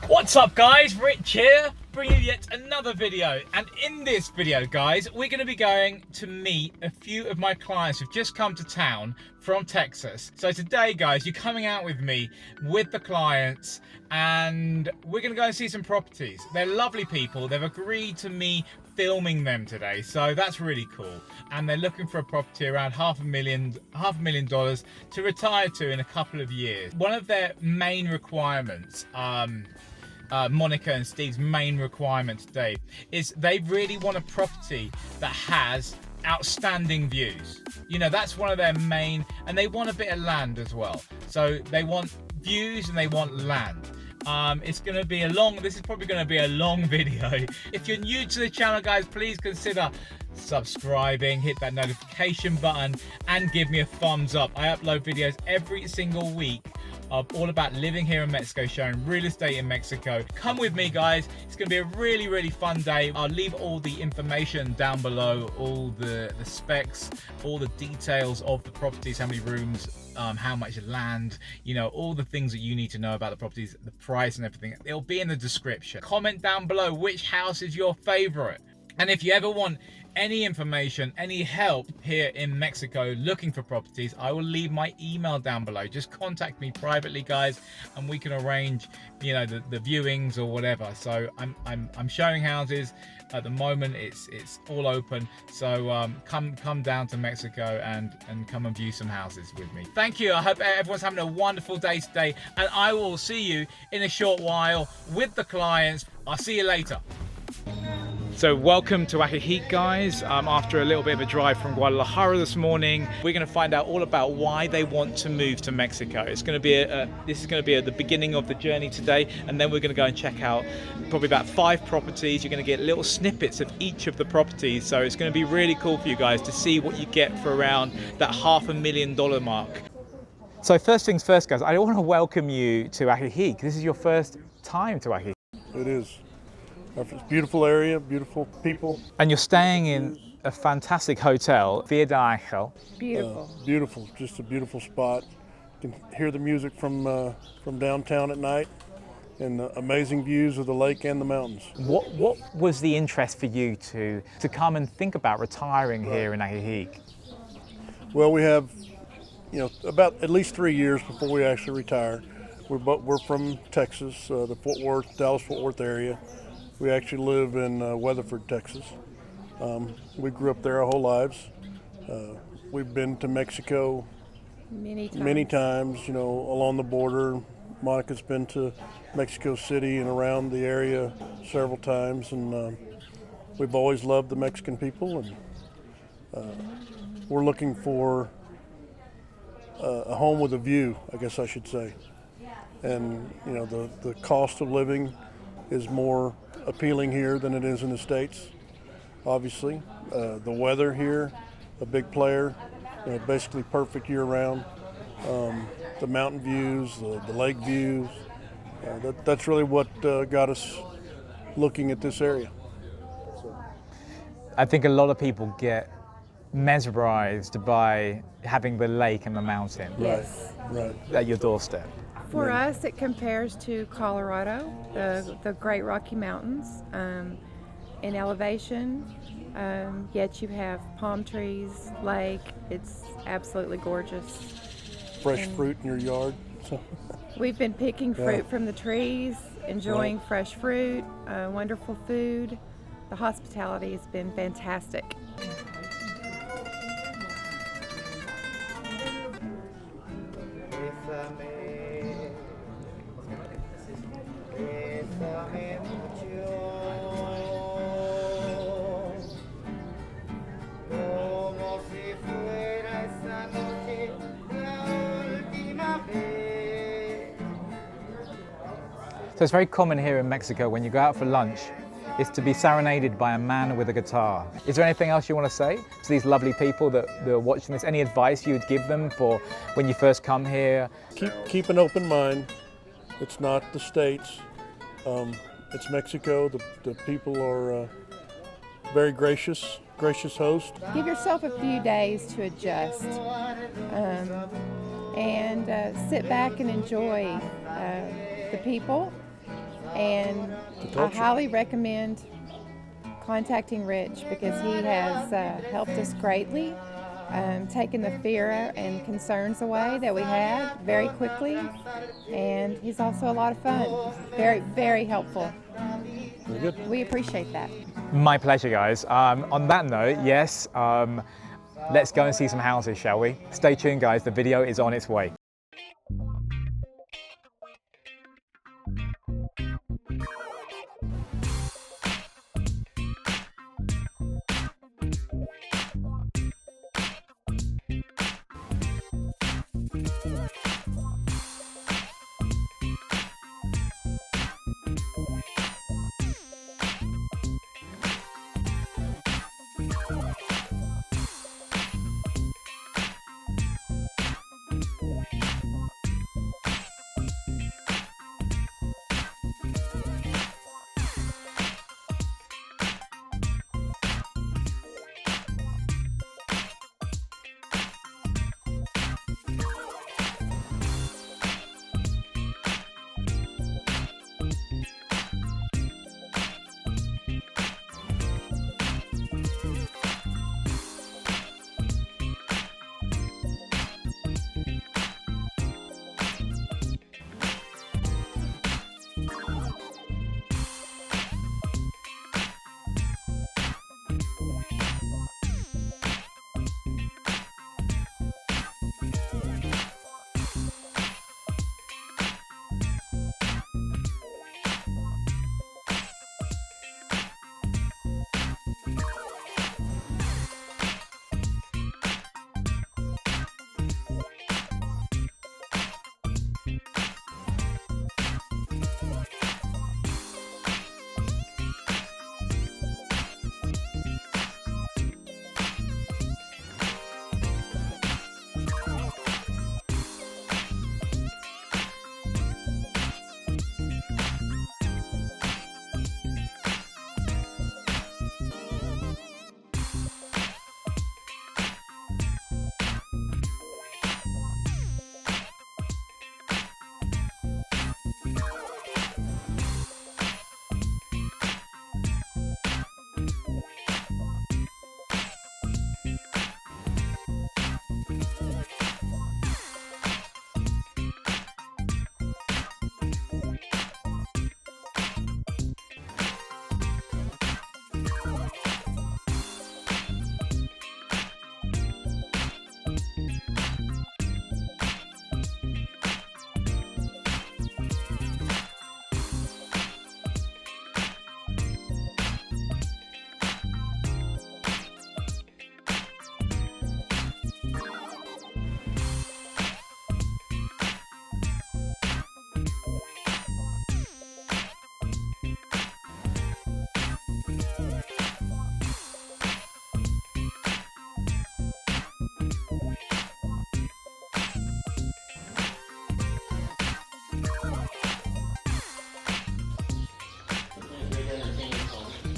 What's up guys, Rich here, bringing you yet another video. And in this video guys, we're going to be going to meet a few of my clients who've just come to town from Texas. So today guys, you're coming out with me with the clients and we're going to go and see some properties. They're lovely people, they've agreed to me filming them today, so that's really cool. And they're looking for a property around $500,000 to retire to in a couple of years. One of their main requirements, Monica and Steve's main requirement today, is they really want a property that has outstanding views. You know, that's one of their main, and they want a bit of land as well. So they want views and they want land. It's going to be this is probably going to be a long video. If you're new to the channel guys, please consider subscribing, hit that notification button and give me a thumbs up. I upload videos every single week all about living here in Mexico, showing real estate in Mexico. Come with me guys, it's going to be a really fun day. I'll leave all the information down below, all the specs, all the details of the properties, how many rooms, how much land, you know, all the things that you need to know about the properties, the price and everything. It'll be in the description. Comment down below which house is your favorite. And if you ever want any information, any help here in Mexico looking for properties, I will leave my email down below. Just contact me privately guys and we can arrange, you know, the viewings or whatever. So I'm showing houses at the moment. It's all open, so come down to Mexico and come and view some houses with me. Thank you. I hope everyone's having a wonderful day today, and I will see you in a short while with the clients. I'll see you later. So welcome to HACIENDA guys. After a little bit of a drive from Guadalajara this morning, we're going to find out all about why they want to move to Mexico. It's going to be this is going to be the beginning of the journey today, and then we're going to go and check out probably about 5 properties. You're going to get little snippets of each of the properties, so it's going to be really cool for you guys to see what you get for around that $500,000 mark. So first things first guys, I want to welcome you to HACIENDA. This is your first time to HACIENDA. It is. It's a beautiful area, beautiful people. And you're staying in a fantastic hotel, Via del Angel. Beautiful. Beautiful, just a beautiful spot. You can hear the music from downtown at night, and amazing views of the lake and the mountains. What was the interest for you to come and think about retiring here in HACIENDA? Well, we have, you know, about at least 3 years before we actually retire. We're from Texas, the Dallas-Fort Worth area. We actually live in Weatherford, Texas. We grew up there our whole lives. We've been to Mexico many times, you know, along the border. Monica's been to Mexico City and around the area several times, and we've always loved the Mexican people, and we're looking for a home with a view, I guess I should say. And, you know, the cost of living is more appealing here than it is in the States, obviously. The weather here, a big player, you know, basically perfect year-round. The mountain views, the lake views, that's really what got us looking at this area. I think a lot of people get mesmerized by having the lake and the mountain. Yes. Right. At your doorstep. For us, it compares to Colorado, the Great Rocky Mountains, in elevation, yet you have palm trees, lake. It's absolutely gorgeous. Fresh fruit in your yard. We've been picking fruit from the trees, enjoying fresh fruit, wonderful food. The hospitality has been fantastic. So it's very common here in Mexico when you go out for lunch is to be serenaded by a man with a guitar. Is there anything else you want to say to these lovely people that are watching this? Any advice you would give them for when you first come here? Keep an open mind. It's not the States. It's Mexico. The people are very gracious host. Give yourself a few days to adjust and sit back and enjoy the people And I culture. highly recommend contacting Rich because he has helped us greatly, taken the fear and concerns away that we had very quickly. And he's also a lot of fun. Very, very helpful. Very good. We appreciate that. My pleasure, guys. On that note, yes, let's go and see some houses, shall we? Stay tuned, guys. The video is on its way.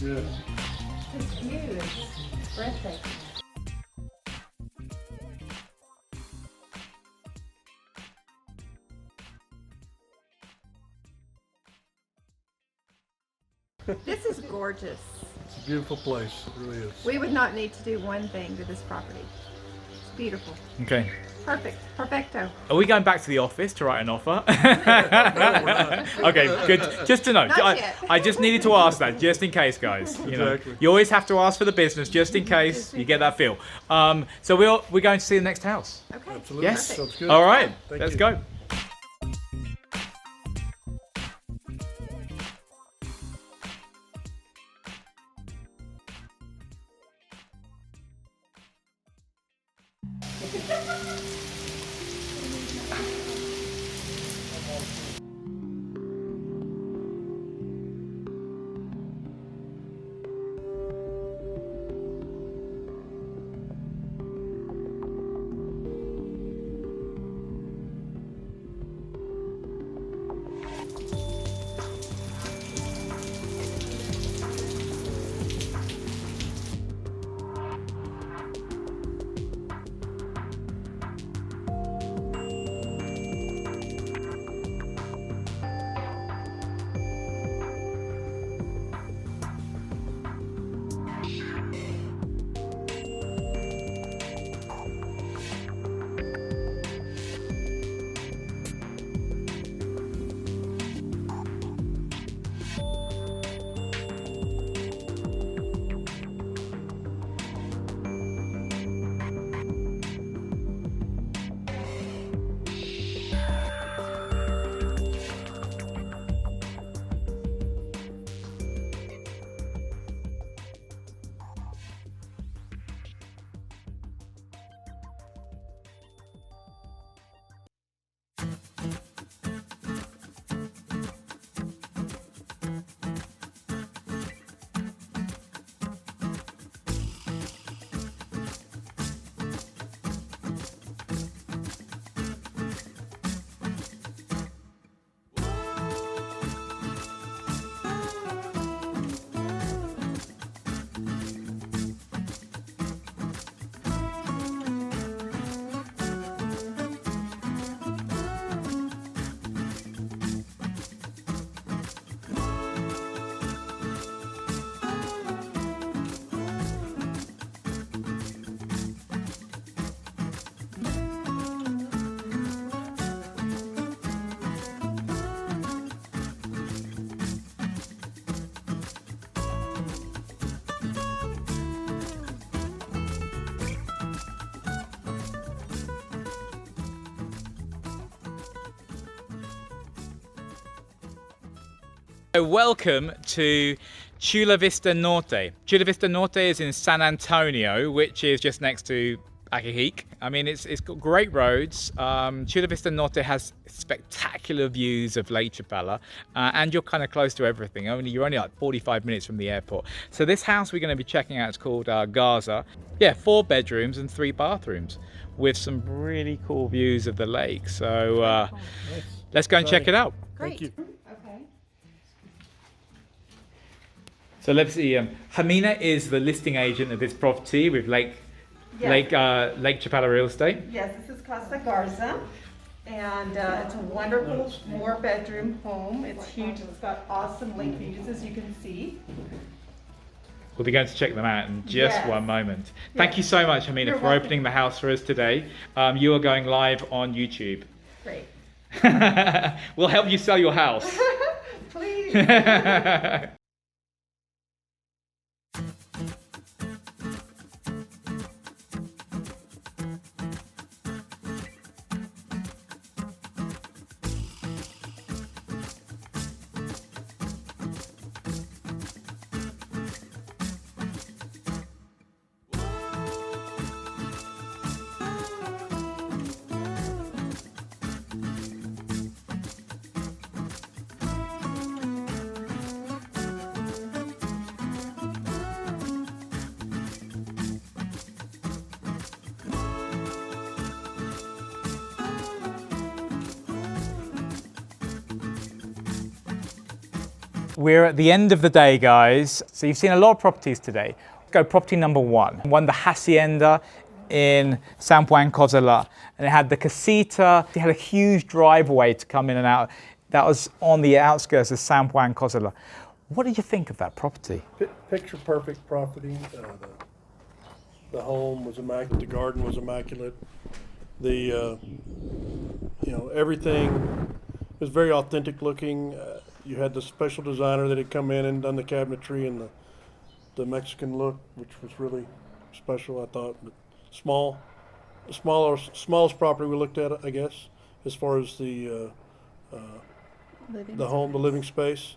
Yeah. This view is breathtaking. This is gorgeous. It's a beautiful place. It really is. We would not need to do one thing to this property. It's beautiful. Okay. Perfect. Perfecto. Are we going back to the office to write an offer? No, we're not. Okay, good. Just to know. Not yet. I just needed to ask that, just in case, guys. You know, Exactly. you always have to ask for the business, just in case you get that feel. So we're going to see the next house. Okay. Absolutely. Yes. Sounds good. All right. Thank Let's you. go. So welcome to Chula Vista Norte. Chula Vista Norte is in San Antonio, which is just next to Ajijic. I mean, it's got great roads. Chula Vista Norte has spectacular views of Lake Chapala, and you're kind of close to everything. You're only like 45 minutes from the airport. So this house we're going to be checking out is called Garza. Yeah, 4 bedrooms and 3 bathrooms with some really cool views of the lake. So let's go and check it out. Great. Thank you. Okay. So let's see. Hamina is the listing agent of this property with Lake Chapala Real Estate. Yes, this is Casa Garza, and it's a wonderful 4-bedroom home. It's huge. It's got awesome lake views, as you can see. We'll be going to check them out in just Yes. one moment. Thank you so much, Hamina, You're for welcome. opening the house for us today. You are going live on YouTube. Great. We'll help you sell your house. Please. We're at the end of the day, guys. So you've seen a lot of properties today. Go property number 1. The Hacienda in San Juan Cosala. And it had the Casita. It had a huge driveway to come in and out. That was on the outskirts of San Juan Cosala. What did you think of that property? Picture perfect property. The home was immaculate. The garden was immaculate. The everything was very authentic looking. You had the special designer that had come in and done the cabinetry and the Mexican look, which was really special, I thought. But smallest property we looked at, I guess, as far as the home, the living space.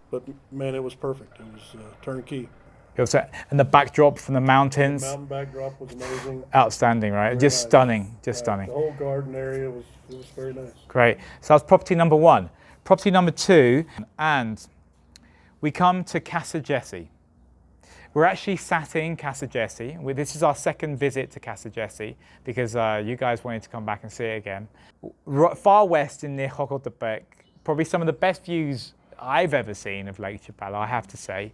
But man, it was perfect. It was turnkey. And the backdrop from the mountains. The mountain backdrop was amazing. Outstanding, right? Very Just nice. stunning, just stunning. The whole garden area was very nice. Great. So that's property number 1. Property number 2, and we come to Casa Jesse. We're actually sat in Casa Jesse. This is our second visit to Casa Jesse because you guys wanted to come back and see it again. Far west in near Jocotepec, probably some of the best views I've ever seen of Lake Chapala, I have to say.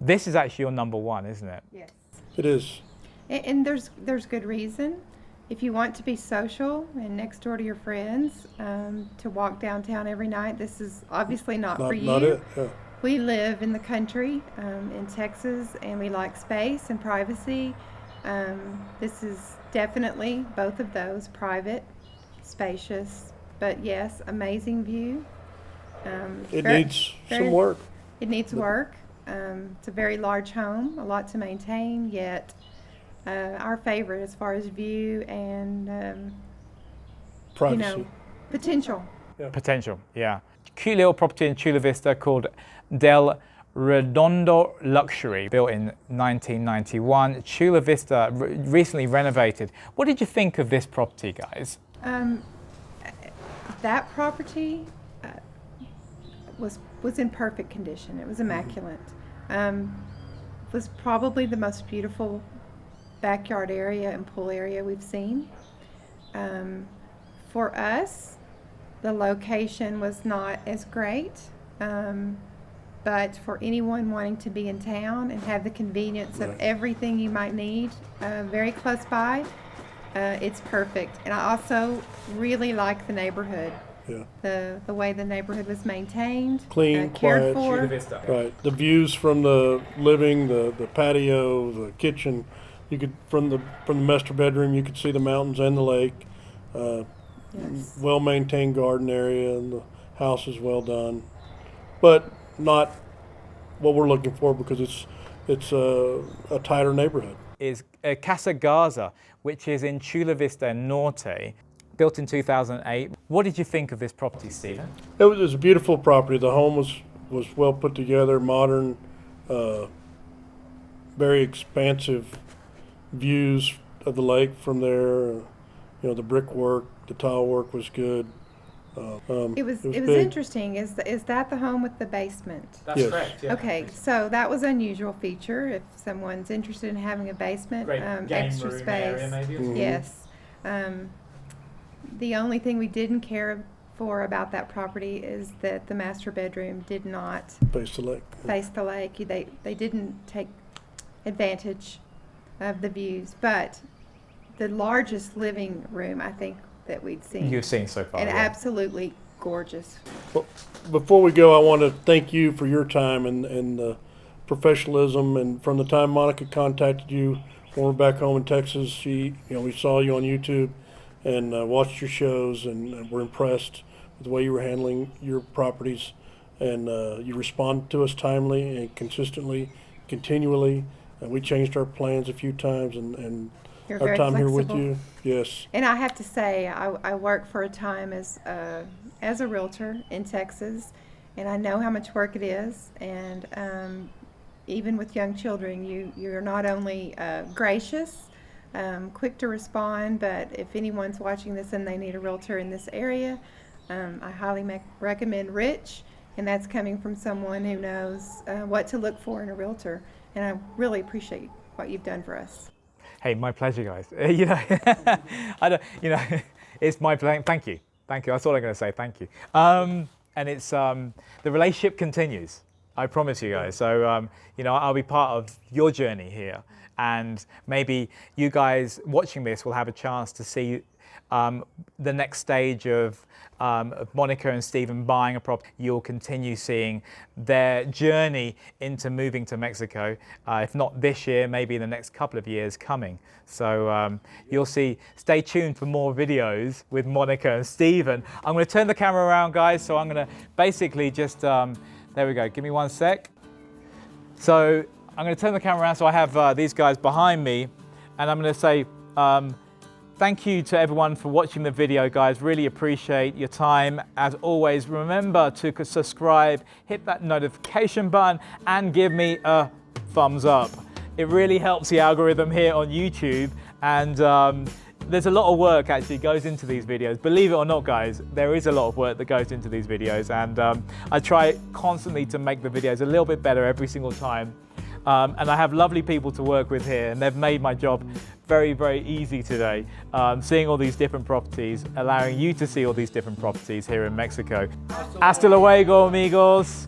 This is actually your number 1, isn't it? Yes. It is. And there's good reason. If you want to be social and next door to your friends, to walk downtown every night, this is obviously not for you. Not it. Yeah. We live in the country, in Texas, and we like space and privacy. This is definitely both of those, private, spacious, but yes, amazing view. It needs some work. It needs work. It's a very large home, a lot to maintain, yet our favorite as far as view and Privacy. potential. Potential, yeah. Cute little property in Chula Vista called Del Redondo Luxury, built in 1991. Chula Vista, recently renovated. What did you think of this property, guys? That property was in perfect condition. It was immaculate. Was probably the most beautiful backyard area and pool area we've seen. For us, the location was not as great, but for anyone wanting to be in town and have the convenience of everything you might need very close by, it's perfect. And I also really like the neighborhood. Yeah. The way the neighborhood was maintained, Clean, cared quiet. for. Right. The views from the living, the patio, the kitchen. You could from the master bedroom, you could see the mountains and the lake. Yes. Well maintained garden area, and the house is well done, but not what we're looking for because it's a tighter neighborhood. Is Casa Garza, which is in Chula Vista Norte. built in 2008. What did you think of this property, Stephen? It was a beautiful property. The home was well put together, modern, very expansive views of the lake from there. You know, the brickwork, the tile work was good. It was big. interesting. Is that the home with the basement? That's Yes. correct. Yeah. Okay, so that was an unusual feature. If someone's interested in having a basement, Great game extra room space. area, maybe. Mhm. Yes. The only thing we didn't care for about that property is that the master bedroom did not Face the lake. face the lake. They didn't take advantage of the views, but the largest living room I think that we'd seen. You've seen so far. And yeah. absolutely gorgeous. Well, before we go, I want to thank you for your time and professionalism. And from the time Monica contacted you when we're back home in Texas, we saw you on YouTube and watched your shows, and we're impressed with the way you were handling your properties. And you responded to us timely and consistently, continually. And we changed our plans a few times, and You're our very time here with flexible. you. Yes. And I have to say, I worked for a time as a realtor in Texas, and I know how much work it is. And even with young children, you're not only gracious, quick to respond, but if anyone's watching this and they need a realtor in this area, I highly recommend Rich, and that's coming from someone who knows what to look for in a realtor. And I really appreciate what you've done for us. Hey, my pleasure, guys. It's my pleasure. Thank you. That's all I'm going to say. Thank you. And it's the relationship continues. I promise you guys. So I'll be part of your journey here, and maybe you guys watching this will have a chance to see the next stage of Monica and Stephen buying a property. You'll continue seeing their journey into moving to Mexico, if not this year, maybe in the next couple of years coming. So you'll see, stay tuned for more videos with Monica and Stephen. I'm going to turn the camera around, guys, so I'm going to basically just, there we go, give me one sec. So I'm going to turn the camera around so I have these guys behind me, and I'm going to say, thank you to everyone for watching the video, guys. Really appreciate your time. As always, remember to subscribe, hit that notification button, and give me a thumbs up. It really helps the algorithm here on YouTube, and there's a lot of work actually goes into these videos. Believe it or not, guys, there is a lot of work that goes into these videos, and I try constantly to make the videos a little bit better every single time. And I have lovely people to work with here, and they've made my job very, very easy today, seeing all these different properties, allowing you to see all these different properties here in Mexico. Hasta luego, amigos.